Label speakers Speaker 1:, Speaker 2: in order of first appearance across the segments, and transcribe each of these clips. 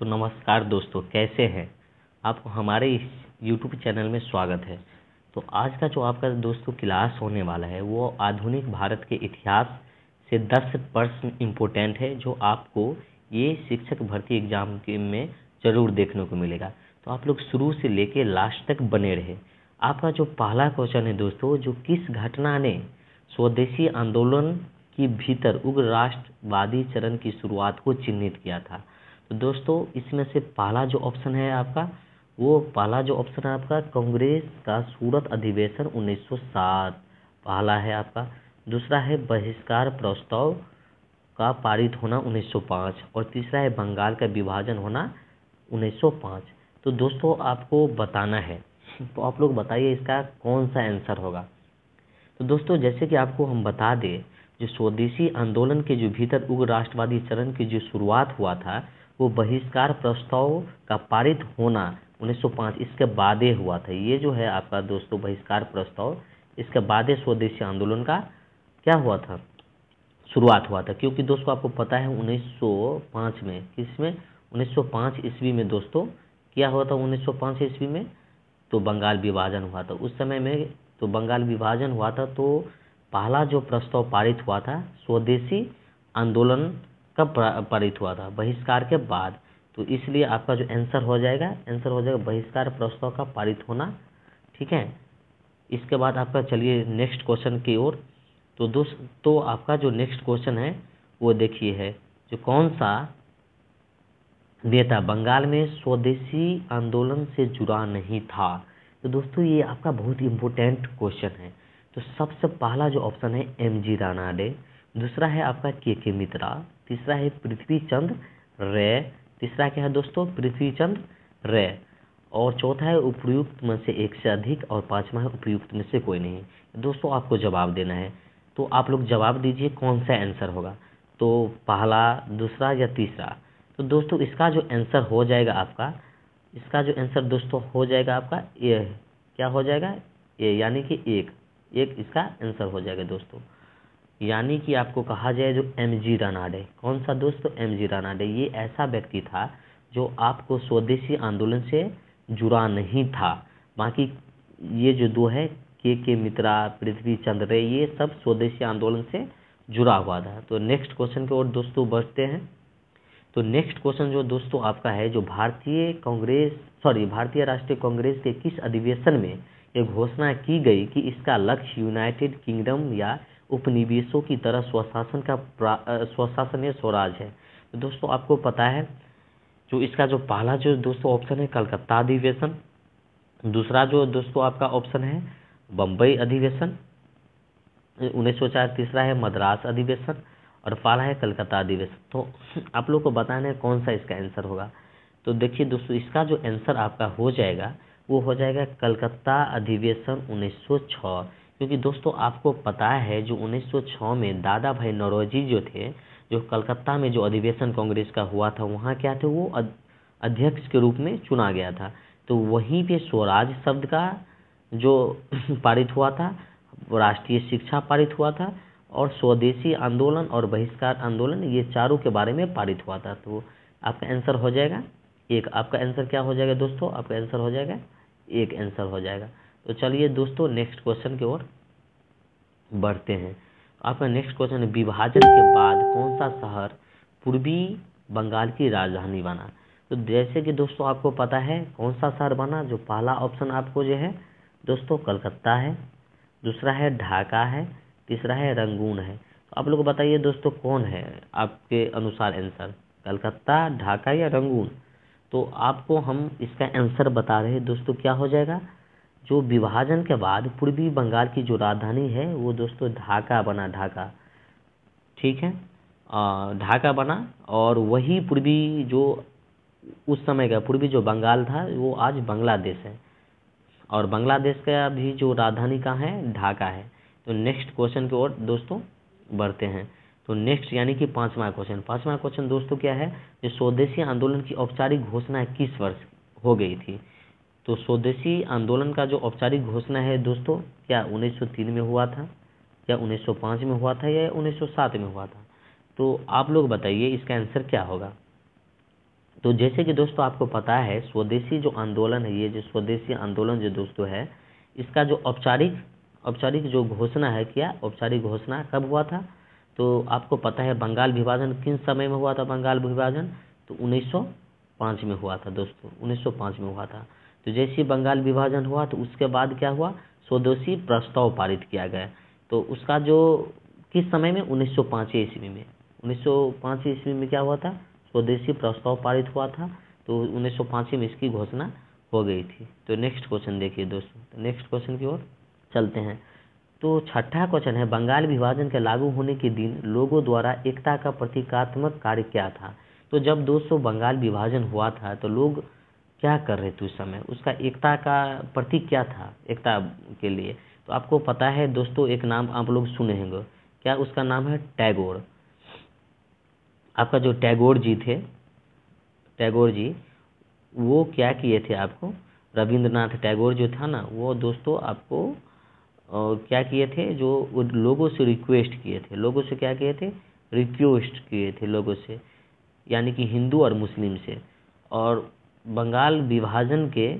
Speaker 1: तो नमस्कार दोस्तों, कैसे हैं? आपको हमारे इस यूट्यूब चैनल में स्वागत है। तो आज का जो आपका दोस्तों क्लास होने वाला है वो आधुनिक भारत के इतिहास से 10 प्रश्न इम्पोर्टेंट है जो आपको ये शिक्षक भर्ती एग्जाम में ज़रूर देखने को मिलेगा। तो आप लोग शुरू से लेके लास्ट तक बने रहे। आपका जो पहला क्वेश्चन है दोस्तों, जो किस घटना ने स्वदेशी आंदोलन के भीतर उग्र राष्ट्रवादी चरण की शुरुआत को चिन्हित किया था? तो दोस्तों इसमें से पहला जो ऑप्शन है आपका, वो पहला जो ऑप्शन है आपका कांग्रेस का सूरत अधिवेशन 1907 पहला है आपका। दूसरा है बहिष्कार प्रस्ताव का पारित होना 1905 और तीसरा है बंगाल का विभाजन होना 1905। तो दोस्तों आपको बताना है, तो आप लोग बताइए इसका कौन सा आंसर होगा। तो दोस्तों जैसे कि आपको हम बता दें, जो स्वदेशी आंदोलन के जो भीतर उग्र राष्ट्रवादी चरण की जो शुरुआत हुआ था वो बहिष्कार प्रस्ताव का पारित होना 1905 इसके बाद ही हुआ था। ये जो है आपका दोस्तों बहिष्कार प्रस्ताव, इसके बाद ही स्वदेशी आंदोलन का क्या हुआ था, शुरुआत हुआ था। क्योंकि दोस्तों आपको पता है 1905 में, किसमें, 1905 ईस्वी में दोस्तों क्या हुआ था। 1905 ईस्वी में तो बंगाल विभाजन हुआ था। उस समय में तो बंगाल विभाजन हुआ था, तो पहला जो प्रस्ताव पारित हुआ था स्वदेशी आंदोलन कब पारित हुआ था, बहिष्कार के बाद। तो इसलिए आपका जो आंसर हो जाएगा, बहिष्कार प्रस्ताव का पारित होना। ठीक है, इसके बाद आपका चलिए नेक्स्ट क्वेश्चन की ओर। तो दोस्तों आपका जो नेक्स्ट क्वेश्चन है वो देखिए है, जो कौन सा नेता बंगाल में स्वदेशी आंदोलन से जुड़ा नहीं था। तो दोस्तों ये आपका बहुत इम्पोर्टेंट क्वेश्चन है। तो सबसे पहला जो ऑप्शन है एम.जी. रानाडे, दूसरा है आपका के मित्रा, तीसरा है पृथ्वीचंद रे, तीसरा क्या है दोस्तों, पृथ्वीचंद रे, और चौथा है उपयुक्त में से एक से अधिक, और पांचवा है उपयुक्त में से कोई नहीं। दोस्तों आपको जवाब देना है, तो आप लोग जवाब दीजिए कौन सा आंसर होगा। तो पहला, दूसरा या तीसरा। तो दोस्तों इसका जो आंसर हो जाएगा आपका, इसका जो आंसर दोस्तों हो जाएगा आपका ए, क्या हो जाएगा, ए, यानी कि एक इसका आंसर हो जाएगा दोस्तों। यानी कि आपको कहा जाए जो एम.जी. रानाडे, कौन सा दोस्तों, एम.जी. रानाडे, ये ऐसा व्यक्ति था जो आपको स्वदेशी आंदोलन से जुड़ा नहीं था। बाकी ये जो दो है के मित्रा, पृथ्वी चंद्र रे, ये सब स्वदेशी आंदोलन से जुड़ा हुआ था। तो नेक्स्ट क्वेश्चन की ओर दोस्तों बढ़ते हैं। तो नेक्स्ट क्वेश्चन जो दोस्तों आपका है, जो भारतीय राष्ट्रीय कांग्रेस के किस अधिवेशन में यह घोषणा की गई कि इसका लक्ष्य यूनाइटेड किंगडम या उपनिवेशों की तरह स्वशासन या स्वराज है। तो दोस्तों आपको पता है, जो इसका जो पहला जो दोस्तों ऑप्शन है कलकत्ता अधिवेशन, दूसरा जो दोस्तों आपका ऑप्शन है बम्बई अधिवेशन 1904, तीसरा है मद्रास अधिवेशन, और पहला है कलकत्ता अधिवेशन। तो आप लोग को बताना है कौन सा इसका आंसर होगा। तो देखिए दोस्तों इसका जो आंसर आपका हो जाएगा वो हो जाएगा कलकत्ता अधिवेशन 1906। क्योंकि दोस्तों आपको पता है जो 1906 में दादा भाई नौरोजी जो थे, जो कलकत्ता में जो अधिवेशन कांग्रेस का हुआ था, वहाँ क्या थे, वो अध्यक्ष के रूप में चुना गया था। तो वहीं पे स्वराज शब्द का जो पारित हुआ था, राष्ट्रीय शिक्षा पारित हुआ था, और स्वदेशी आंदोलन और बहिष्कार आंदोलन, ये चारों के बारे में पारित हुआ था। तो आपका आंसर हो जाएगा एक। आपका आंसर क्या हो जाएगा दोस्तों, आपका आंसर हो जाएगा एक, आंसर हो जाएगा। तो चलिए दोस्तों नेक्स्ट क्वेश्चन की ओर बढ़ते हैं। आपका नेक्स्ट क्वेश्चन है, विभाजन के बाद कौन सा शहर पूर्वी बंगाल की राजधानी बना? तो जैसे कि दोस्तों आपको पता है कौन सा शहर बना, जो पहला ऑप्शन आपको जो है दोस्तों कलकत्ता है, दूसरा है ढाका है, तीसरा है रंगून है। तो आप लोग बताइए दोस्तों कौन है आपके अनुसार आंसर, कलकत्ता, ढाका या रंगून? तो आपको हम इसका आंसर बता रहे हैं दोस्तों, क्या हो जाएगा, जो विभाजन के बाद पूर्वी बंगाल की जो राजधानी है वो दोस्तों ढाका बना, ढाका। ठीक है, ढाका बना, और वही पूर्वी जो उस समय का पूर्वी जो बंगाल था वो आज बांग्लादेश है, और बांग्लादेश का भी जो राजधानी कहाँ है, ढाका है। तो नेक्स्ट क्वेश्चन की ओर दोस्तों बढ़ते हैं। तो नेक्स्ट यानी कि पांचवा क्वेश्चन दोस्तों क्या है, जो स्वदेशी आंदोलन की औपचारिक घोषणा किस वर्ष हो गई थी? तो स्वदेशी आंदोलन का जो औपचारिक घोषणा है दोस्तों, क्या 1903 में हुआ था, या 1905 में हुआ था, या 1907 में हुआ था? तो आप लोग बताइए इसका आंसर क्या होगा। तो जैसे कि दोस्तों आपको पता है स्वदेशी जो आंदोलन है, ये जो स्वदेशी आंदोलन जो दोस्तों है, इसका जो औपचारिक जो घोषणा है, क्या औपचारिक घोषणा कब हुआ था? तो आपको पता है बंगाल विभाजन किन समय में हुआ था? बंगाल विभाजन तो 1905 में हुआ था दोस्तों, 1905 में हुआ था। तो जैसे ही बंगाल विभाजन हुआ तो उसके बाद क्या हुआ? स्वदेशी प्रस्ताव पारित किया गया। तो उसका जो किस समय में? 1905 ईस्वी में। 1905 ईस्वी में क्या हुआ था? स्वदेशी प्रस्ताव पारित हुआ था। तो 1905 में इसकी घोषणा हो गई थी। तो नेक्स्ट क्वेश्चन देखिए दोस्तों, तो नेक्स्ट क्वेश्चन की ओर चलते हैं। तो छठा क्वेश्चन है, बंगाल विभाजन के लागू होने के दिन लोगों द्वारा एकता का प्रतीकात्मक कार्य क्या था? तो जब दोस्तों बंगाल विभाजन हुआ था तो लोग क्या कर रहे थे उस समय? उसका एकता का प्रतीक क्या था एकता के लिए? तो आपको पता है दोस्तों, एक नाम आप लोग सुने होंगे, क्या उसका नाम है? टैगोर। आपका जो टैगोर जी थे, टैगोर जी, वो क्या किए थे आपको? रविंद्रनाथ टैगोर जो था ना, वो दोस्तों आपको क्या किए थे? जो लोगों से रिक्वेस्ट किए थे, लोगों से क्या किए थे? रिक्वेस्ट किए थे लोगों से, यानी कि हिंदू और मुस्लिम से। और बंगाल विभाजन के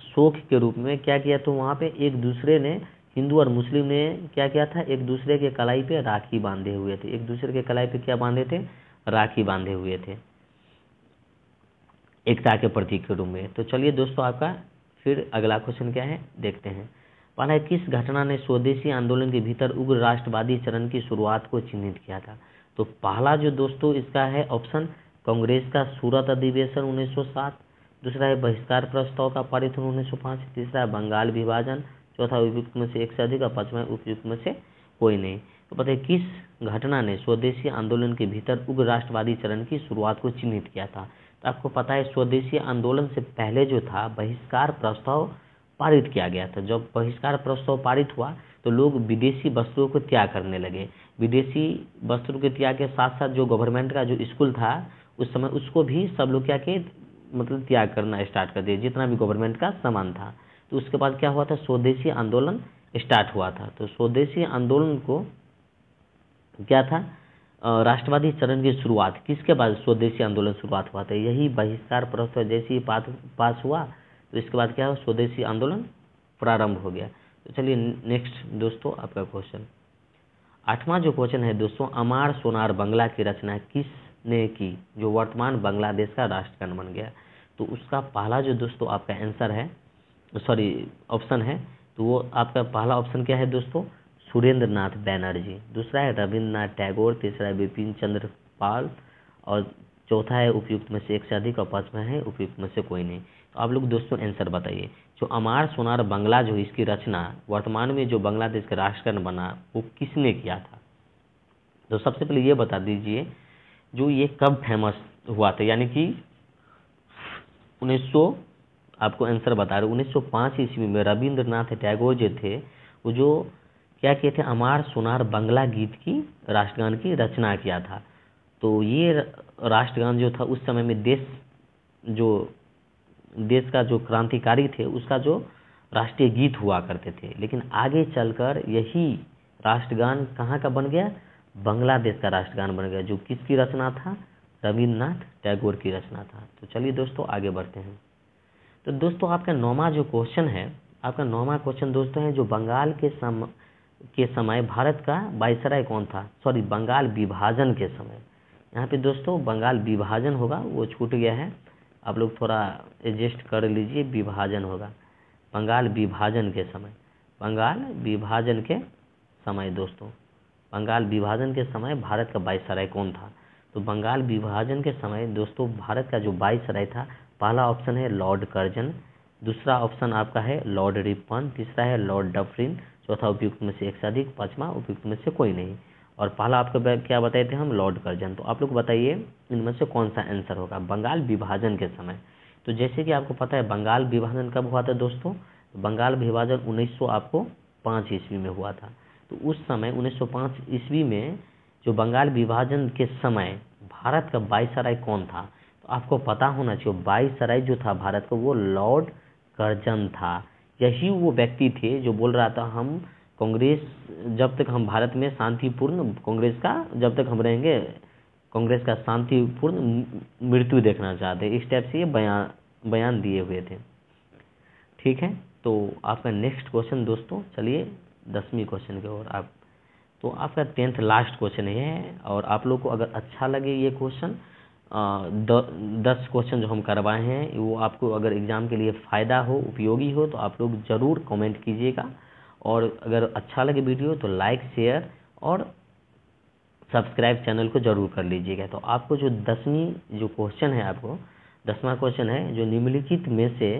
Speaker 1: शोक के रूप में क्या किया? तो वहाँ पे एक दूसरे ने, हिंदू और मुस्लिम ने क्या किया था? एक दूसरे के कलाई पे राखी बांधे हुए थे। एक दूसरे के कलाई पे क्या बांधे थे? राखी बांधे हुए थे, एकता के प्रतीक के रूप में। तो चलिए दोस्तों, आपका फिर अगला क्वेश्चन क्या है देखते हैं। पहला है, किस घटना ने स्वदेशी आंदोलन के भीतर उग्र राष्ट्रवादी चरण की शुरुआत को चिन्हित किया था? तो पहला जो दोस्तों इसका है ऑप्शन, कांग्रेस का सूरत अधिवेशन 1907। दूसरा है बहिष्कार प्रस्ताव का पारित होना 1905। तीसरा है बंगाल विभाजन। चौथा उपयुक्त में से एक से अधिक और पांचवा उपयुक्त में से कोई नहीं। तो पता है किस घटना ने स्वदेशी आंदोलन के भीतर उग्र राष्ट्रवादी चरण की शुरुआत को चिन्हित किया था? तो आपको पता है स्वदेशी आंदोलन से पहले जो था बहिष्कार प्रस्ताव पारित किया गया था। जब बहिष्कार प्रस्ताव पारित हुआ तो लोग विदेशी वस्त्रों को त्याग करने लगे। विदेशी वस्त्रों के त्याग के साथ साथ जो गवर्नमेंट का जो स्कूल था उस समय, उसको भी सब लोग क्या किए? मतलब त्याग करना स्टार्ट कर दिए, जितना भी गवर्नमेंट का सामान था। तो उसके बाद क्या हुआ था? स्वदेशी आंदोलन स्टार्ट हुआ था। तो स्वदेशी आंदोलन को क्या था? राष्ट्रवादी चरण की शुरुआत किसके बाद स्वदेशी आंदोलन शुरुआत हुआ था? यही बहिष्कार प्रस्ताव जैसे ही पास हुआ तो इसके बाद क्या हुआ? स्वदेशी आंदोलन प्रारंभ हो गया। तो चलिए नेक्स्ट दोस्तों आपका क्वेश्चन, आठवां जो क्वेश्चन है दोस्तों, अमार सोनार बंगला की रचना किसने की, जो वर्तमान बांग्लादेश का राष्ट्रगान बन गया? तो उसका पहला जो दोस्तों आपका आंसर है, सॉरी ऑप्शन है, तो वो आपका पहला ऑप्शन क्या है दोस्तों? सुरेंद्र नाथ बैनर्जी। दूसरा है रविंद्रनाथ टैगोर। तीसरा है बिपिन चंद्र पाल। और चौथा है उपयुक्त में से एक से अधिक और पांचवा है उपयुक्त में से कोई नहीं। तो आप लोग दोस्तों आंसर बताइए। जो अमार सोनार बंगला जो इसकी रचना वर्तमान में जो बांग्लादेश का राष्ट्रगान बना वो किसने किया था? तो सबसे पहले ये बता दीजिए, जो ये कब फेमस हुआ था, यानी कि 1900, आपको आंसर बता रहे 1905 ईस्वी में रविंद्रनाथ टैगोर जो थे वो जो क्या किए थे? अमार सोनार बंगला गीत की राष्ट्रगान की रचना किया था। तो ये राष्ट्रगान जो था उस समय में देश का जो क्रांतिकारी थे उसका जो राष्ट्रीय गीत हुआ करते थे। लेकिन आगे चलकर यही राष्ट्रगान कहाँ का बन गया? बांग्लादेश का राष्ट्रगान बन गया, जो किसकी रचना था? रविंद्रनाथ टैगोर की रचना था। तो चलिए दोस्तों आगे बढ़ते हैं। तो दोस्तों आपका नौवां जो क्वेश्चन है, आपका नौवां क्वेश्चन दोस्तों है, जो बंगाल के समय भारत का वायसराय कौन था? सॉरी, बंगाल विभाजन के समय। यहाँ पे दोस्तों बंगाल विभाजन होगा, वो छूट गया है, आप लोग थोड़ा एडजस्ट कर लीजिए। विभाजन होगा बंगाल विभाजन के समय। बंगाल विभाजन के समय दोस्तों, बंगाल विभाजन के समय भारत का वायसराय कौन था? तो बंगाल विभाजन के समय दोस्तों भारत का जो वायसराय था, पहला ऑप्शन है लॉर्ड कर्जन। दूसरा ऑप्शन आपका है लॉर्ड रिपन। तीसरा है लॉर्ड डफरिन। चौथा उपयुक्त में से एक से अधिक। पांचवा उपयुक्त में से कोई नहीं। और पहला आपका क्या बताए थे हम? Lord Curzon. तो आप लोग बताइए इनमें से कौन सा आंसर होगा बंगाल विभाजन के समय? तो जैसे कि आपको पता है बंगाल विभाजन कब हुआ था दोस्तों? बंगाल विभाजन 1905 ईस्वी में हुआ था। तो उस समय 1905 ईस्वी में जो बंगाल विभाजन के समय भारत का वायसराय कौन था? तो आपको पता होना चाहिए वायसराय जो था भारत का वो लॉर्ड कर्जन था। यही वो व्यक्ति थे जो बोल रहा था हम कांग्रेस, जब तक हम भारत में शांतिपूर्ण कांग्रेस का जब तक हम रहेंगे, कांग्रेस का शांतिपूर्ण मृत्यु देखना चाहते हैं। इस टाइप से ये बयान दिए हुए थे। ठीक है, तो आपका नेक्स्ट क्वेश्चन दोस्तों, चलिए 10वीं क्वेश्चन की ओर। आप तो आपका 10th लास्ट क्वेश्चन है, और आप लोग को अगर अच्छा लगे ये क्वेश्चन, 10 क्वेश्चन जो हम करवाए हैं वो आपको अगर एग्जाम के लिए फ़ायदा हो, उपयोगी हो, तो आप लोग ज़रूर कमेंट कीजिएगा। और अगर अच्छा लगे वीडियो तो लाइक, शेयर और सब्सक्राइब चैनल को जरूर कर लीजिएगा। तो आपको जो 10वीं जो क्वेश्चन है, आपको 10वां क्वेश्चन है, जो निम्नलिखित में से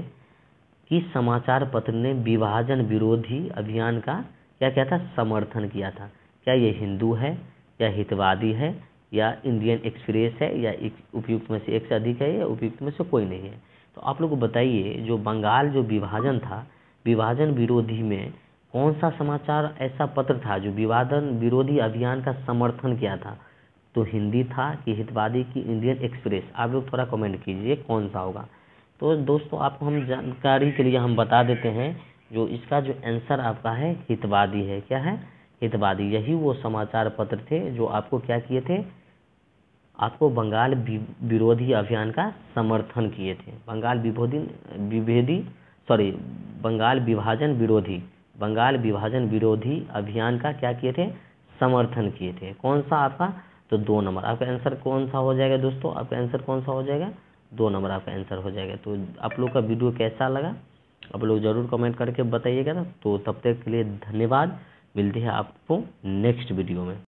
Speaker 1: किस समाचार पत्र ने विभाजन विरोधी अभियान का क्या था, समर्थन किया था? क्या ये हिंदू है, या हितवादी है, या इंडियन एक्सप्रेस है, या उपयुक्त में से एक से अधिक है, या उपयुक्त में से कोई नहीं है? तो आप लोग को बताइए, जो बंगाल जो विभाजन था, विभाजन विरोधी में कौन सा समाचार ऐसा पत्र था जो विभाजन विरोधी अभियान का समर्थन किया था? तो हिंदी था कि हितवादी की इंडियन एक्सप्रेस? आप लोग थोड़ा कमेंट कीजिए कौन सा होगा। तो दोस्तों आपको हम जानकारी के लिए हम बता देते हैं, जो इसका जो आंसर आपका है हितवादी है। क्या है? हितवादी। यही वो समाचार पत्र थे जो आपको क्या किए थे, आपको बंगाल विरोधी अभियान का समर्थन किए थे। बंगाल बंगाल विभाजन विरोधी अभियान का क्या किए थे, समर्थन किए थे। कौन सा आपका? तो 2 नंबर आपका आंसर कौन सा हो जाएगा दोस्तों? आपका आंसर कौन सा हो जाएगा? 2 नंबर आपका आंसर हो जाएगा। तो आप लोग का वीडियो कैसा लगा आप लोग ज़रूर कमेंट करके बताइएगा ना। तो तब तक के लिए धन्यवाद, मिलते हैं आपको नेक्स्ट वीडियो में।